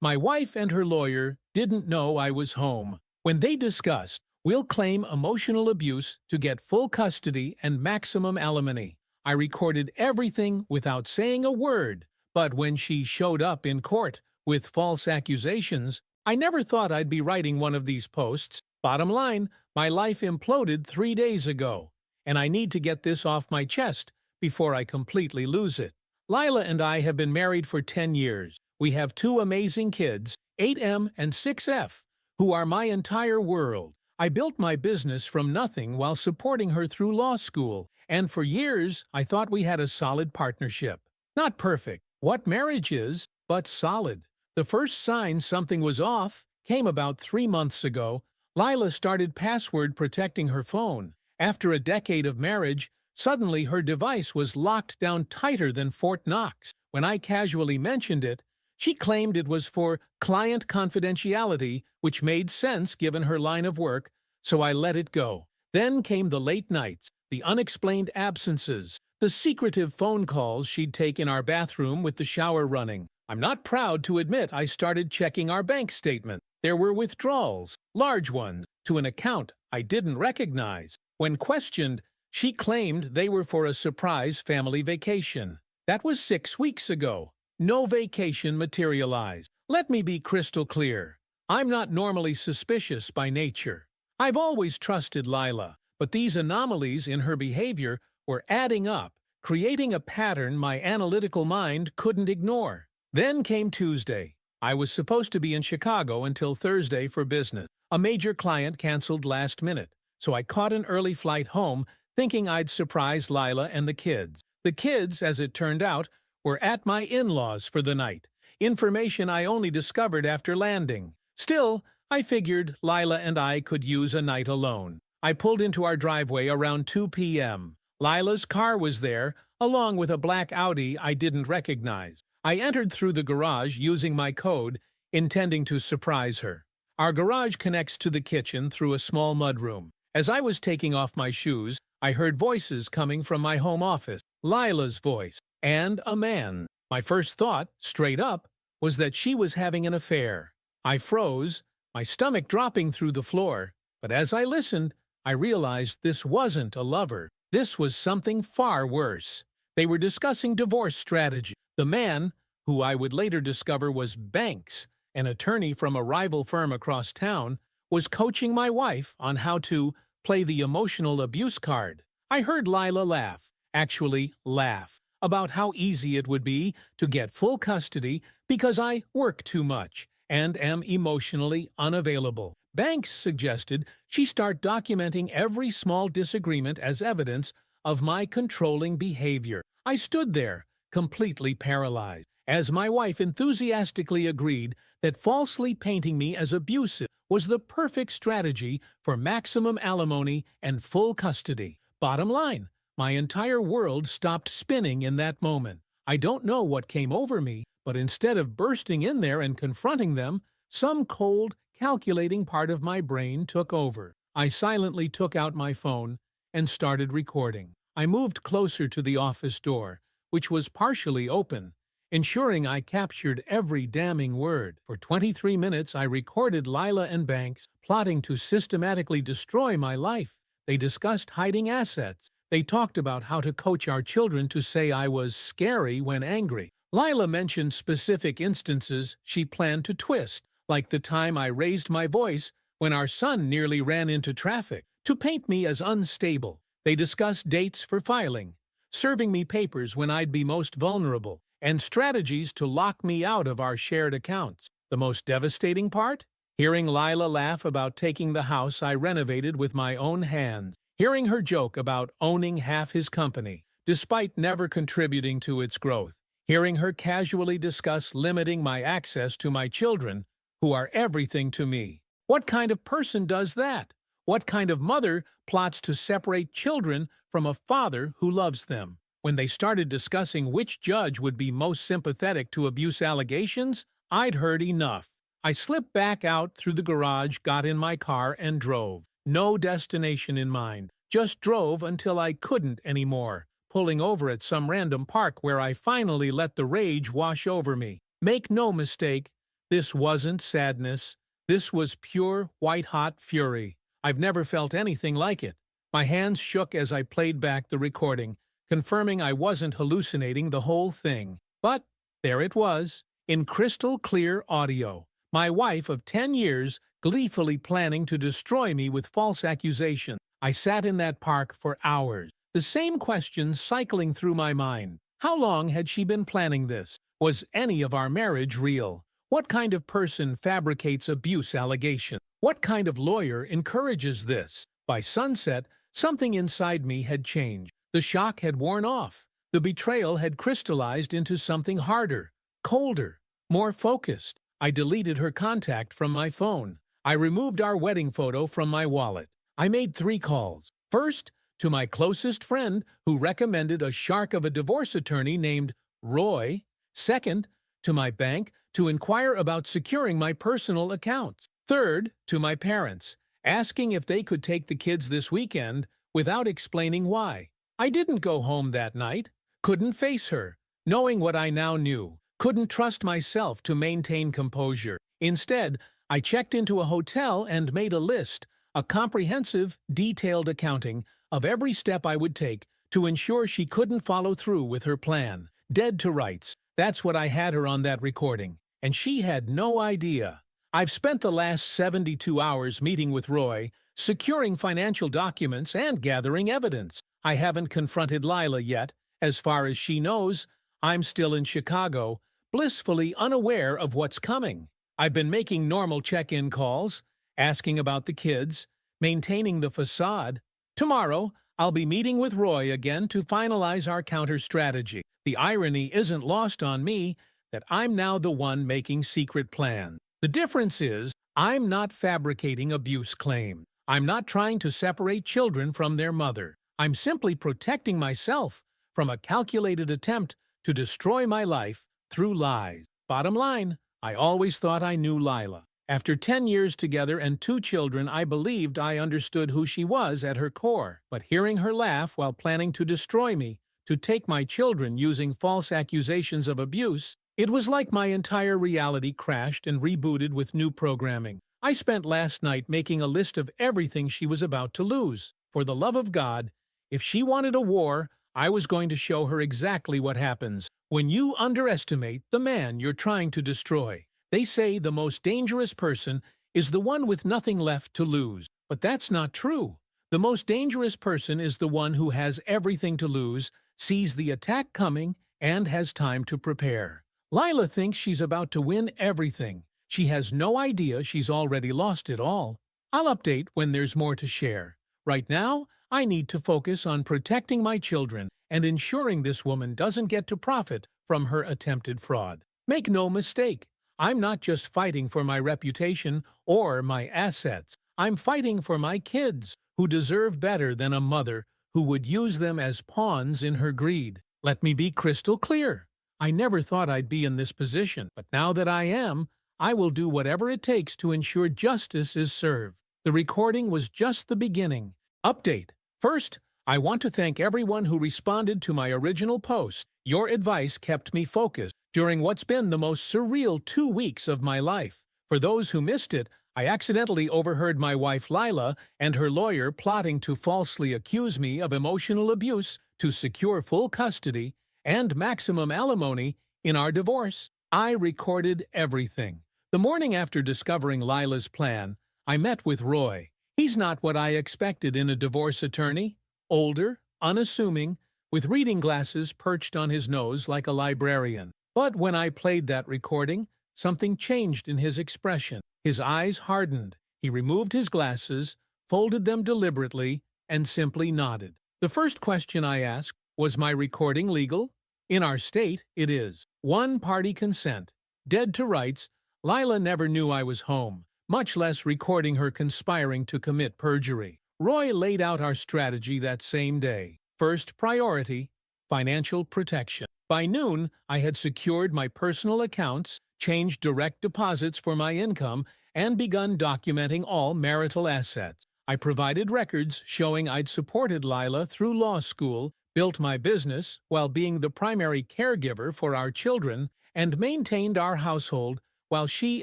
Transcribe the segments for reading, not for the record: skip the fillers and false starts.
My wife and her lawyer didn't know I was home. When they discussed, we'll claim emotional abuse to get full custody and maximum alimony. I recorded everything without saying a word, but when she showed up in court with false accusations, I never thought I'd be writing one of these posts. Bottom line, my life imploded 3 days ago, and I need to get this off my chest before I completely lose it. Lila and I have been married for 10 years. We have 2 amazing kids, 8M and 6F, who are my entire world. I built my business from nothing while supporting her through law school, and for years I thought we had a solid partnership. Not perfect, what marriage is, but solid. The first sign something was off came about 3 months ago. Lila started password protecting her phone. After a decade of marriage, suddenly her device was locked down tighter than Fort Knox. When I casually mentioned it, she claimed it was for client confidentiality, which made sense given her line of work, so I let it go. Then came the late nights, the unexplained absences, the secretive phone calls she'd take in our bathroom with the shower running. I'm not proud to admit I started checking our bank statement. There were withdrawals, large ones, to an account I didn't recognize. When questioned, she claimed they were for a surprise family vacation. That was 6 weeks ago. No vacation materialized. Let me be crystal clear. I'm not normally suspicious by nature. I've always trusted Lila, but these anomalies in her behavior were adding up, creating a pattern my analytical mind couldn't ignore. Then came Tuesday. I was supposed to be in Chicago until Thursday for business. A major client canceled last minute, so I caught an early flight home thinking I'd surprise Lila and the kids. The kids, as it turned out, were at my in-laws for the night, information I only discovered after landing. Still, I figured Lila and I could use a night alone. I pulled into our driveway around 2 p.m. Lila's car was there, along with a black Audi I didn't recognize. I entered through the garage using my code, intending to surprise her. Our garage connects to the kitchen through a small mudroom. As I was taking off my shoes, I heard voices coming from my home office. Lila's voice, and a man. My first thought, straight up, was that she was having an affair. I froze, my stomach dropping through the floor, but as I listened, I realized this wasn't a lover. This was something far worse. They were discussing divorce strategy. The man, who I would later discover was Banks, an attorney from a rival firm across town, was coaching my wife on how to play the emotional abuse card. I heard Lila laugh, actually laugh, about how easy it would be to get full custody because I work too much and am emotionally unavailable. Banks suggested she start documenting every small disagreement as evidence of my controlling behavior. I stood there, completely paralyzed, as my wife enthusiastically agreed that falsely painting me as abusive was the perfect strategy for maximum alimony and full custody. Bottom line, my entire world stopped spinning in that moment. I don't know what came over me, but instead of bursting in there and confronting them, some cold, calculating part of my brain took over. I silently took out my phone and started recording. I moved closer to the office door, which was partially open, ensuring I captured every damning word. For 23 minutes, I recorded Lila and Banks plotting to systematically destroy my life. They discussed hiding assets. They talked about how to coach our children to say I was scary when angry. Lila mentioned specific instances she planned to twist, like the time I raised my voice when our son nearly ran into traffic, to paint me as unstable. They discussed dates for filing, serving me papers when I'd be most vulnerable, and strategies to lock me out of our shared accounts. The most devastating part? Hearing Lila laugh about taking the house I renovated with my own hands. Hearing her joke about owning half his company, despite never contributing to its growth. Hearing her casually discuss limiting my access to my children, who are everything to me. What kind of person does that? What kind of mother plots to separate children from a father who loves them? When they started discussing which judge would be most sympathetic to abuse allegations, I'd heard enough. I slipped back out through the garage, got in my car, and drove. No destination in mind. Just drove until I couldn't anymore, pulling over at some random park where I finally let the rage wash over me. Make no mistake, This wasn't sadness. This was pure, white-hot fury. I've never felt anything like it. My hands shook as I played back the recording, confirming I wasn't hallucinating the whole thing. But there it was, in crystal-clear audio. My wife of 10 years gleefully planning to destroy me with false accusations. I sat in that park for hours, the same questions cycling through my mind. How long had she been planning this? Was any of our marriage real? What kind of person fabricates abuse allegations? What kind of lawyer encourages this? By sunset, something inside me had changed. The shock had worn off. The betrayal had crystallized into something harder, colder, more focused. I deleted her contact from my phone. I removed our wedding photo from my wallet. I made 3 calls. First, to my closest friend who recommended a shark of a divorce attorney named Roy. Second, to my bank to inquire about securing my personal accounts. Third, to my parents, asking if they could take the kids this weekend without explaining why. I didn't go home that night. Couldn't face her, knowing what I now knew. Couldn't trust myself to maintain composure. Instead, I checked into a hotel and made a list, a comprehensive, detailed accounting of every step I would take to ensure she couldn't follow through with her plan. Dead to rights. That's what I had her on that recording. And she had no idea. I've spent the last 72 hours meeting with Roy, securing financial documents and gathering evidence. I haven't confronted Lila yet. As far as she knows, I'm still in Chicago, blissfully unaware of what's coming. I've been making normal check-in calls, asking about the kids, maintaining the facade. Tomorrow, I'll be meeting with Roy again to finalize our counter-strategy. The irony isn't lost on me that I'm now the one making secret plans. The difference is, I'm not fabricating abuse claims. I'm not trying to separate children from their mother. I'm simply protecting myself from a calculated attempt to destroy my life through lies. Bottom line, I always thought I knew Lila. After 10 years together and 2 children, I believed I understood who she was at her core. But hearing her laugh while planning to destroy me, to take my children using false accusations of abuse, it was like my entire reality crashed and rebooted with new programming. I spent last night making a list of everything she was about to lose. For the love of God, if she wanted a war, I was going to show her exactly what happens when you underestimate the man you're trying to destroy. They say the most dangerous person is the one with nothing left to lose. But that's not true. The most dangerous person is the one who has everything to lose, sees the attack coming, and has time to prepare. Lila thinks she's about to win everything. She has no idea she's already lost it all. I'll update when there's more to share. Right now, I need to focus on protecting my children and ensuring this woman doesn't get to profit from her attempted fraud. Make no mistake, I'm not just fighting for my reputation or my assets. I'm fighting for my kids, who deserve better than a mother who would use them as pawns in her greed. Let me be crystal clear. I never thought I'd be in this position, but now that I am, I will do whatever it takes to ensure justice is served. The recording was just the beginning. Update. First, I want to thank everyone who responded to my original post. Your advice kept me focused during what's been the most surreal 2 weeks of my life. For those who missed it, I accidentally overheard my wife Lila and her lawyer plotting to falsely accuse me of emotional abuse to secure full custody and maximum alimony in our divorce. I recorded everything. The morning after discovering Lila's plan, I met with Roy. He's not what I expected in a divorce attorney. Older, unassuming, with reading glasses perched on his nose like a librarian. But when I played that recording, something changed in his expression. His eyes hardened. He removed his glasses, folded them deliberately, and simply nodded. The first question I asked, was my recording legal? In our state, it is. One-party consent. Dead to rights, Lila never knew I was home, much less recording her conspiring to commit perjury. Roy laid out our strategy that same day. First priority, financial protection. By noon, I had secured my personal accounts, changed direct deposits for my income, and begun documenting all marital assets. I provided records showing I'd supported Lila through law school, built my business while being the primary caregiver for our children, and maintained our household while she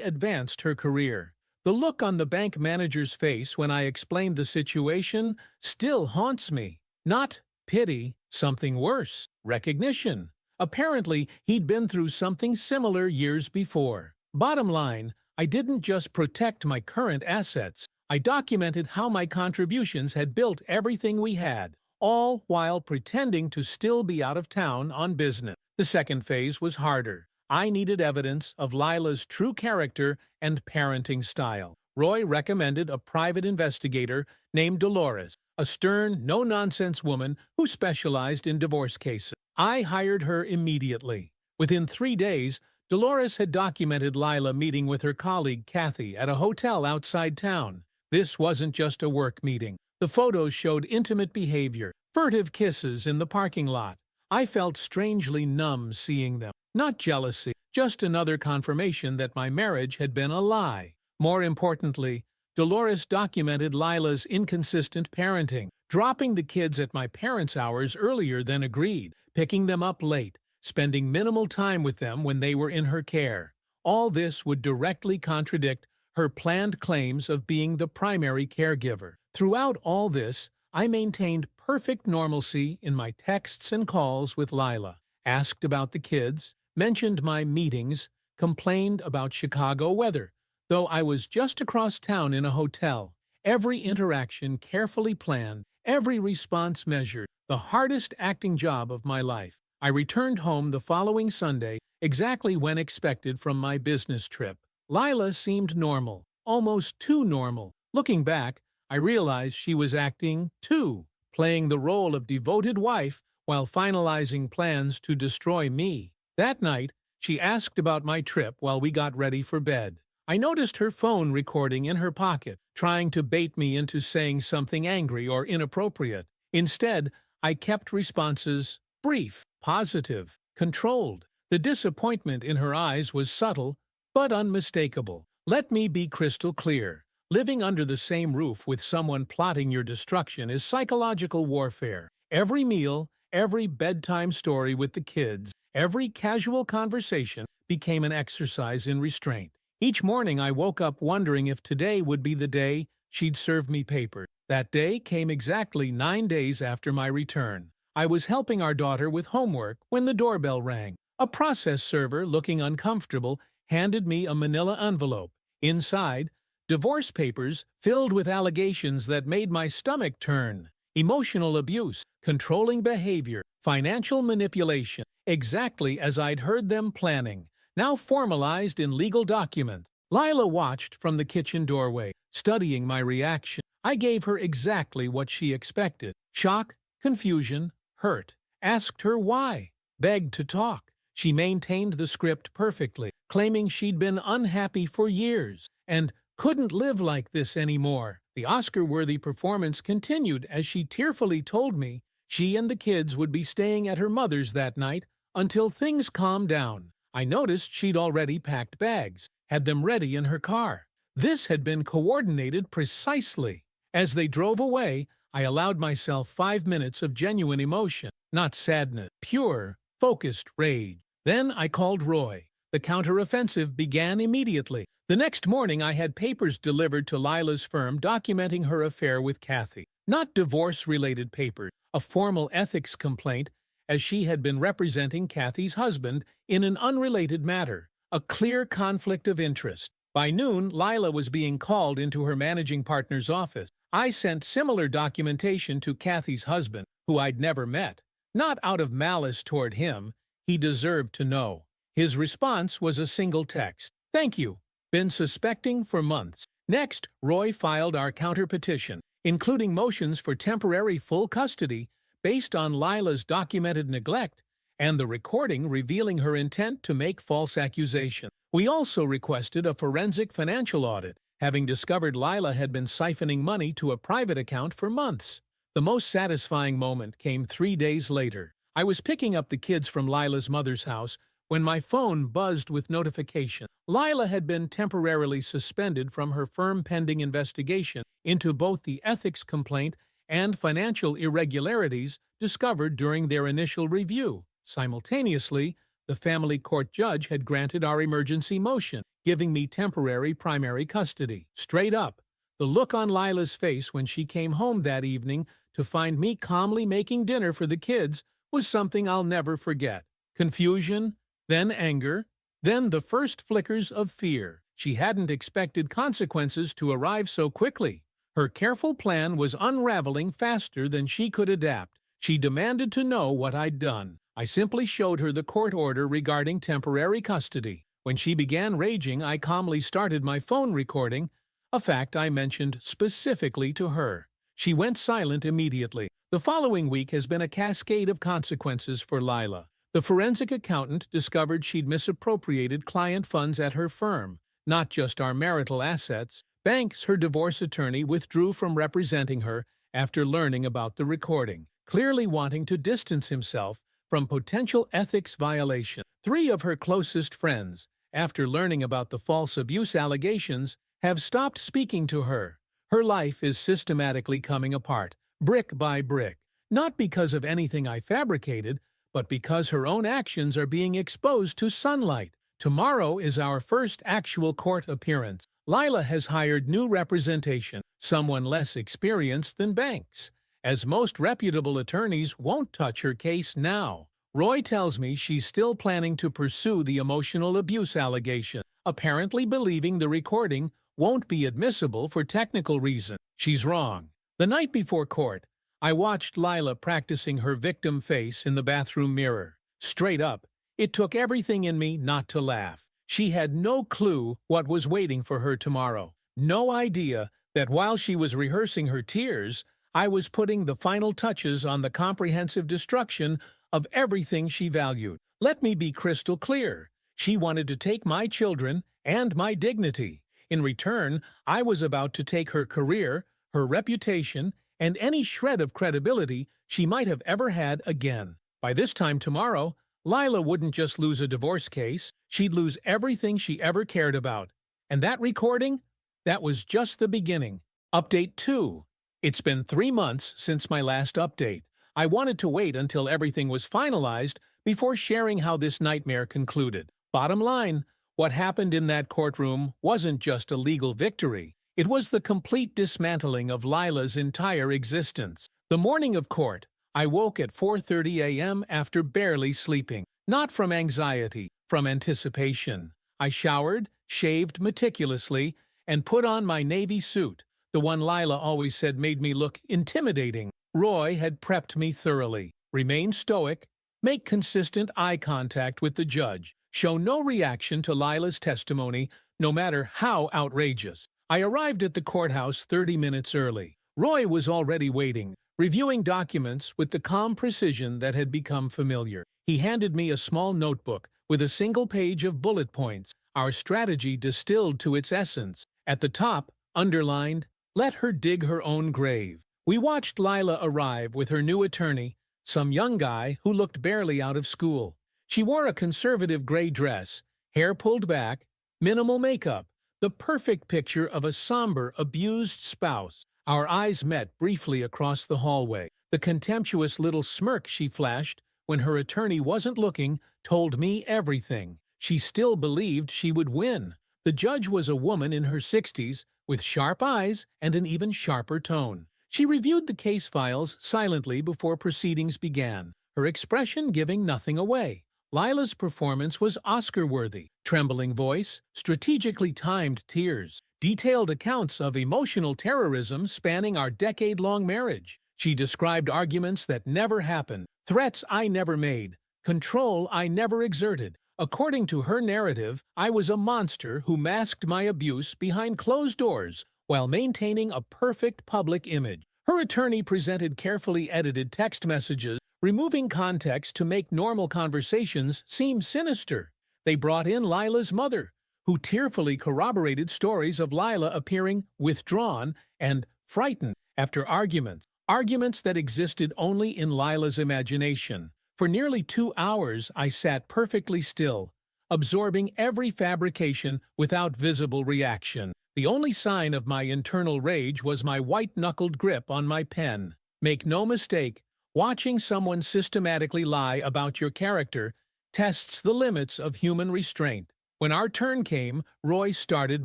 advanced her career. The look on the bank manager's face when I explained the situation still haunts me. Not pity, something worse, recognition. Apparently, he'd been through something similar years before. Bottom line, I didn't just protect my current assets, I documented how my contributions had built everything we had, all while pretending to still be out of town on business. The second phase was harder. I needed evidence of Lila's true character and parenting style. Roy recommended a private investigator named Dolores, a stern, no-nonsense woman who specialized in divorce cases. I hired her immediately. Within 3 days, Dolores had documented Lila meeting with her colleague Kathy at a hotel outside town. This wasn't just a work meeting. The photos showed intimate behavior, furtive kisses in the parking lot. I felt strangely numb seeing them. Not jealousy, just another confirmation that my marriage had been a lie. More importantly, Dolores documented Lila's inconsistent parenting, dropping the kids at my parents' hours earlier than agreed, picking them up late, spending minimal time with them when they were in her care. All this would directly contradict her planned claims of being the primary caregiver. Throughout all this, I maintained perfect normalcy in my texts and calls with Lila, asked about the kids, mentioned my meetings, complained about Chicago weather, though I was just across town in a hotel. Every interaction carefully planned, every response measured, the hardest acting job of my life. I returned home the following Sunday, exactly when expected from my business trip. Lila seemed normal, almost too normal. Looking back, I realized she was acting, too, playing the role of devoted wife while finalizing plans to destroy me. That night, she asked about my trip while we got ready for bed. I noticed her phone recording in her pocket, trying to bait me into saying something angry or inappropriate. Instead, I kept responses brief, positive, controlled. The disappointment in her eyes was subtle, but unmistakable. Let me be crystal clear. Living under the same roof with someone plotting your destruction is psychological warfare. Every meal, every bedtime story with the kids, every casual conversation became an exercise in restraint. Each morning I woke up wondering if today would be the day she'd serve me papers. That day came exactly 9 days after my return. I was helping our daughter with homework when the doorbell rang. A process server, looking uncomfortable, handed me a manila envelope. Inside, divorce papers filled with allegations that made my stomach turn. Emotional abuse, controlling behavior, financial manipulation, exactly as I'd heard them planning, now formalized in legal documents. Lila watched from the kitchen doorway, studying my reaction. I gave her exactly what she expected. Shock, confusion, hurt. Asked her why. Begged to talk. She maintained the script perfectly, claiming she'd been unhappy for years and couldn't live like this anymore. The Oscar-worthy performance continued as she tearfully told me she and the kids would be staying at her mother's that night until things calmed down. I noticed she'd already packed bags, had them ready in her car. This had been coordinated precisely. As they drove away, I allowed myself 5 minutes of genuine emotion, not sadness, pure, focused rage. Then I called Roy. The counteroffensive began immediately. The next morning I had papers delivered to Lila's firm documenting her affair with Kathy. Not divorce-related papers, a formal ethics complaint, as she had been representing Kathy's husband in an unrelated matter, a clear conflict of interest. By noon, Lila was being called into her managing partner's office. I sent similar documentation to Kathy's husband, who I'd never met. Not out of malice toward him, he deserved to know. His response was a single text. "Thank you. Been suspecting for months." Next, Roy filed our counter-petition, including motions for temporary full custody based on Lila's documented neglect and the recording revealing her intent to make false accusations. We also requested a forensic financial audit, having discovered Lila had been siphoning money to a private account for months. The most satisfying moment came 3 days later. I was picking up the kids from Lila's mother's house when my phone buzzed with notification. Lila had been temporarily suspended from her firm pending investigation into both the ethics complaint and financial irregularities discovered during their initial review. Simultaneously, The family court judge had granted our emergency motion, giving me temporary primary custody. Straight up, the look on Lila's face when she came home that evening to find me calmly making dinner for the kids was something I'll never forget. Confusion, then anger, then the first flickers of fear. She hadn't expected consequences to arrive so quickly. Her careful plan was unraveling faster than she could adapt. She demanded to know what I'd done. I simply showed her the court order regarding temporary custody. When she began raging, I calmly started my phone recording, a fact I mentioned specifically to her. She went silent immediately. The following week has been a cascade of consequences for Lila. The forensic accountant discovered she'd misappropriated client funds at her firm, not just our marital assets. Banks, her divorce attorney, withdrew from representing her after learning about the recording, clearly wanting to distance himself from potential ethics violation. 3 of her closest friends, after learning about the false abuse allegations, have stopped speaking to her. Her life is systematically coming apart, brick by brick, not because of anything I fabricated, but because her own actions are being exposed to sunlight. Tomorrow is our first actual court appearance. Lila has hired new representation, someone less experienced than Banks, as most reputable attorneys won't touch her case now. Roy tells me she's still planning to pursue the emotional abuse allegation, apparently believing the recording won't be admissible for technical reasons. She's wrong. The night before court, I watched Lila practicing her victim face in the bathroom mirror. Straight up, it took everything in me not to laugh. She had no clue what was waiting for her tomorrow. No idea that while she was rehearsing her tears, I was putting the final touches on the comprehensive destruction of everything she valued. Let me be crystal clear. She wanted to take my children and my dignity. In return, I was about to take her career, her reputation, and any shred of credibility she might have ever had again. By this time tomorrow, Lila wouldn't just lose a divorce case, she'd lose everything she ever cared about. And that recording? That was just the beginning. Update 2. It's been 3 months since my last update. I wanted to wait until everything was finalized before sharing how this nightmare concluded. Bottom line, what happened in that courtroom wasn't just a legal victory. It was the complete dismantling of Lila's entire existence. The morning of court, I woke at 4:30 a.m. after barely sleeping. Not from anxiety, from anticipation. I showered, shaved meticulously, and put on my navy suit, the one Lila always said made me look intimidating. Roy had prepped me thoroughly. Remain stoic, make consistent eye contact with the judge, show no reaction to Lila's testimony, no matter how outrageous. I arrived at the courthouse 30 minutes early. Roy was already waiting, reviewing documents with the calm precision that had become familiar. He handed me a small notebook with a single page of bullet points, our strategy distilled to its essence. At the top, underlined, "Let her dig her own grave." We watched Lila arrive with her new attorney, some young guy who looked barely out of school. She wore a conservative gray dress, hair pulled back, minimal makeup, the perfect picture of a somber, abused spouse. Our eyes met briefly across the hallway. The contemptuous little smirk she flashed when her attorney wasn't looking told me everything. She still believed she would win. The judge was a woman in her 60s, with sharp eyes and an even sharper tone. She reviewed the case files silently before proceedings began, her expression giving nothing away. Lila's performance was Oscar-worthy. Trembling voice, strategically timed tears, detailed accounts of emotional terrorism spanning our decade-long marriage. She described arguments that never happened, threats I never made, control I never exerted. According to her narrative, I was a monster who masked my abuse behind closed doors while maintaining a perfect public image. Her attorney presented carefully edited text messages, removing context to make normal conversations seem sinister. They brought in Lila's mother, who tearfully corroborated stories of Lila appearing withdrawn and frightened after arguments that existed only in Lila's imagination. For nearly 2 hours, I sat perfectly still, absorbing every fabrication without visible reaction. The only sign of my internal rage was my white-knuckled grip on my pen. Make no mistake, watching someone systematically lie about your character tests the limits of human restraint. When our turn came, Roy started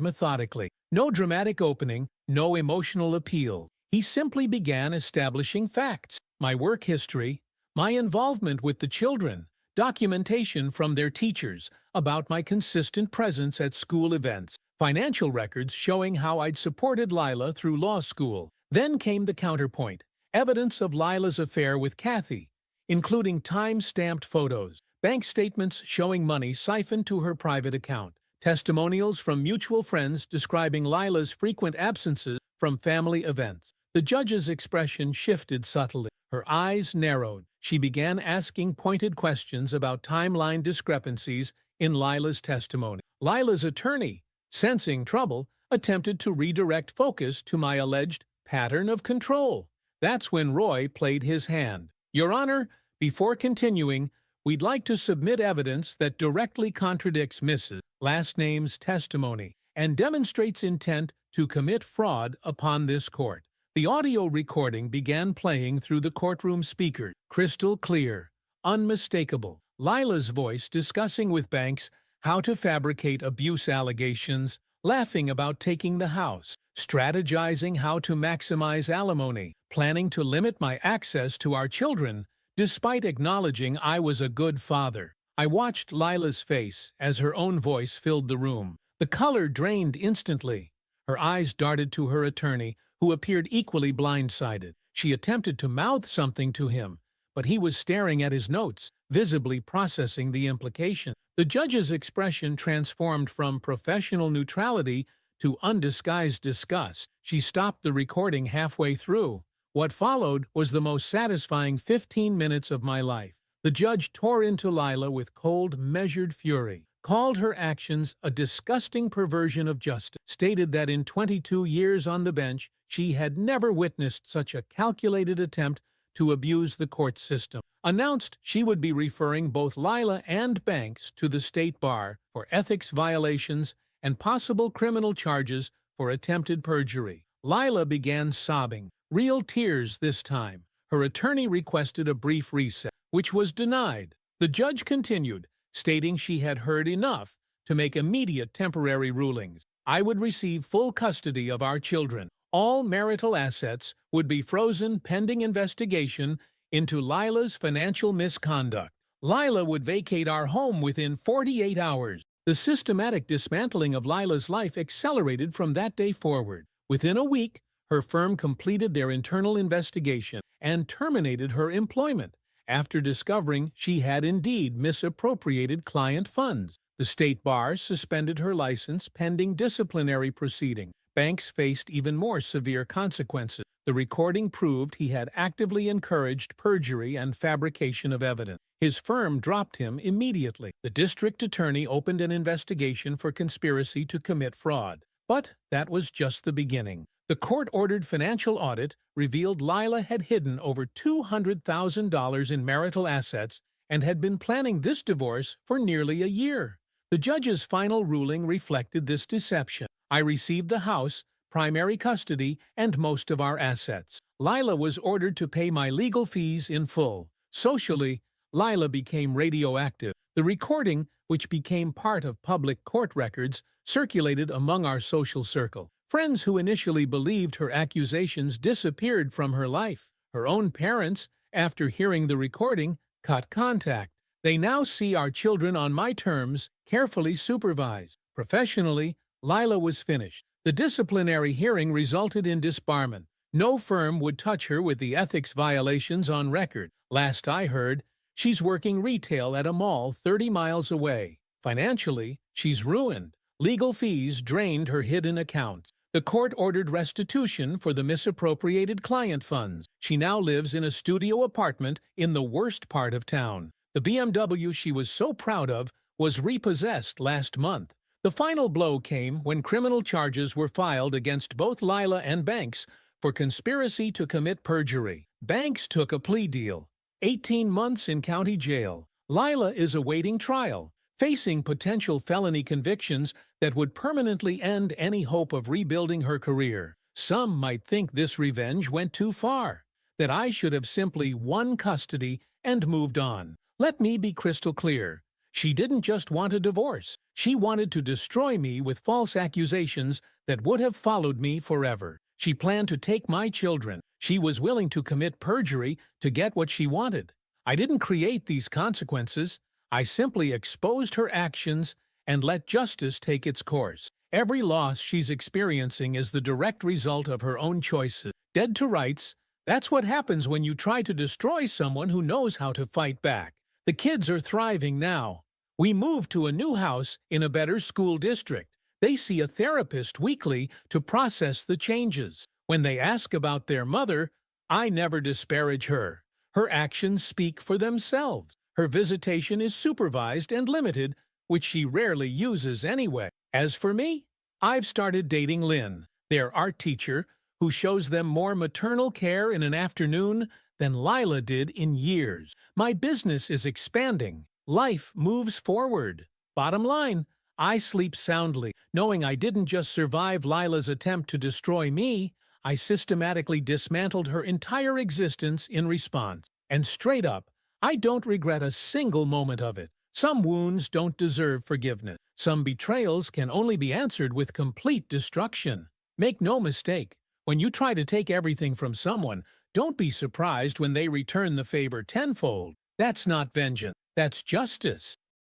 methodically. No dramatic opening, no emotional appeal. He simply began establishing facts. My work history, my involvement with the children, documentation from their teachers about my consistent presence at school events, financial records showing how I'd supported Lila through law school. Then came the counterpoint, evidence of Lila's affair with Kathy, including time-stamped photos, bank statements showing money siphoned to her private account, testimonials from mutual friends describing Lila's frequent absences from family events. The judge's expression shifted subtly. Her eyes narrowed. She began asking pointed questions about timeline discrepancies in Lila's testimony. Lila's attorney, sensing trouble, attempted to redirect focus to my alleged pattern of control. That's when Roy played his hand. Your Honor, before continuing, we'd like to submit evidence that directly contradicts Mrs. Last Name's testimony and demonstrates intent to commit fraud upon this court. The audio recording began playing through the courtroom speaker, crystal clear, unmistakable. Lila's voice discussing with Banks how to fabricate abuse allegations, laughing about taking the house, strategizing how to maximize alimony, planning to limit my access to our children, despite acknowledging I was a good father. I watched Lila's face as her own voice filled the room. The color drained instantly. Her eyes darted to her attorney, who appeared equally blindsided. She attempted to mouth something to him, but he was staring at his notes, visibly processing the implication. The judge's expression transformed from professional neutrality to undisguised disgust. She stopped the recording halfway through. What followed was the most satisfying 15 minutes of my life. The judge tore into Lila with cold, measured fury, called her actions a disgusting perversion of justice, stated that in 22 years on the bench, she had never witnessed such a calculated attempt to abuse the court system, announced she would be referring both Lila and Banks to the state bar for ethics violations and possible criminal charges for attempted perjury. Lila began sobbing, real tears this time. Her attorney requested a brief recess, which was denied. The judge continued, stating she had heard enough to make immediate temporary rulings. I would receive full custody of our children. All marital assets would be frozen pending investigation into Lila's financial misconduct. Lila would vacate our home within 48 hours. The systematic dismantling of Lila's life accelerated from that day forward. Within a week, her firm completed their internal investigation and terminated her employment after discovering she had indeed misappropriated client funds. The state bar suspended her license pending disciplinary proceeding. Banks faced even more severe consequences. The recording proved he had actively encouraged perjury and fabrication of evidence. His firm dropped him immediately. The district attorney opened an investigation for conspiracy to commit fraud. But that was just the beginning. The court-ordered financial audit revealed Lila had hidden over $200,000 in marital assets and had been planning this divorce for nearly a year. The judge's final ruling reflected this deception. I received the house, primary custody, and most of our assets. Lila was ordered to pay my legal fees in full. Socially, Lila became radioactive. The recording, which became part of public court records, circulated among our social circle. Friends who initially believed her accusations disappeared from her life. Her own parents, after hearing the recording, cut contact. They now see our children on my terms, carefully supervised. Professionally, Lila was finished. The disciplinary hearing resulted in disbarment. No firm would touch her with the ethics violations on record. Last I heard, she's working retail at a mall 30 miles away. Financially, she's ruined. Legal fees drained her hidden accounts. The court ordered restitution for the misappropriated client funds. She now lives in a studio apartment in the worst part of town. The BMW she was so proud of was repossessed last month. The final blow came when criminal charges were filed against both Lila and Banks for conspiracy to commit perjury. Banks took a plea deal, 18 months in county jail. Lila is awaiting trial, facing potential felony convictions that would permanently end any hope of rebuilding her career. Some might think this revenge went too far, that I should have simply won custody and moved on. Let me be crystal clear. She didn't just want a divorce. She wanted to destroy me with false accusations that would have followed me forever. She planned to take my children. She was willing to commit perjury to get what she wanted. I didn't create these consequences. I simply exposed her actions and let justice take its course. Every loss she's experiencing is the direct result of her own choices. Dead to rights, that's what happens when you try to destroy someone who knows how to fight back. The kids are thriving now. We moved to a new house in a better school district. They see a therapist weekly to process the changes. When they ask about their mother, I never disparage her. Her actions speak for themselves. Her visitation is supervised and limited, which she rarely uses anyway. As for me, I've started dating Lynn, their art teacher, who shows them more maternal care in an afternoon than Lila did in years. My business is expanding. Life moves forward. Bottom line, I sleep soundly, knowing I didn't just survive Lila's attempt to destroy me, I systematically dismantled her entire existence in response. And straight up, I don't regret a single moment of it. Some wounds don't deserve forgiveness. Some betrayals can only be answered with complete destruction. Make no mistake, when you try to take everything from someone, don't be surprised when they return the favor tenfold. That's not vengeance. That's justice.